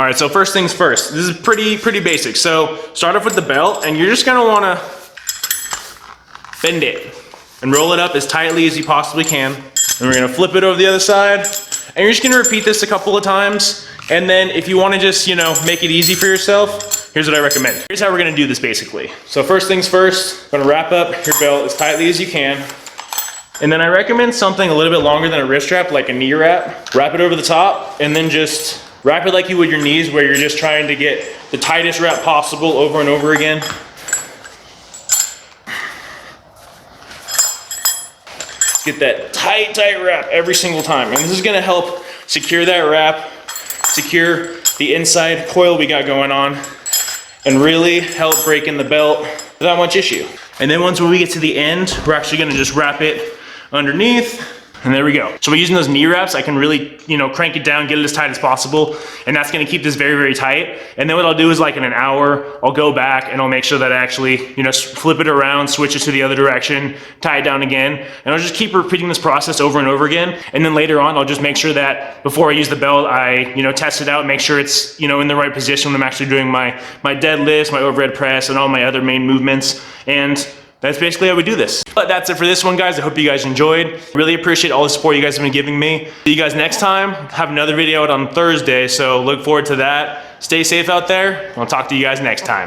All right, so first things first. This is pretty basic. So start off with the belt, and you're just gonna wanna bend it and roll it up as tightly as you possibly can. And we're gonna flip it over the other side. And you're just gonna repeat this a couple of times. And then if you wanna just, make it easy for yourself, here's what I recommend. Here's how we're gonna do this basically. So first things first, gonna wrap up your belt as tightly as you can. And then I recommend something a little bit longer than a wrist wrap, like a knee wrap. Wrap it over the top, and then just wrap it like you would your knees, where you're just trying to get the tightest wrap possible over and over again. Get that tight wrap every single time. And this is gonna help secure that wrap, secure the inside coil we got going on, and really help break in the belt without much issue. And then once we get to the end, we're actually gonna just wrap it underneath. And there we go. So by using those knee wraps, I can really, crank it down, get it as tight as possible. And that's gonna keep this very tight. And then what I'll do is like in an hour, I'll go back and I'll make sure that I actually, flip it around, switch it to the other direction, tie it down again. And I'll just keep repeating this process over and over again. And then later on, I'll just make sure that before I use the belt, I, test it out, make sure it's, in the right position when I'm actually doing my deadlifts, my overhead press, and all my other main movements. And that's basically how we do this. But that's it for this one, guys. I hope you guys enjoyed. Really appreciate all the support you guys have been giving me. See you guys next time. Have another video out on Thursday, so look forward to that. Stay safe out there. I'll talk to you guys next time.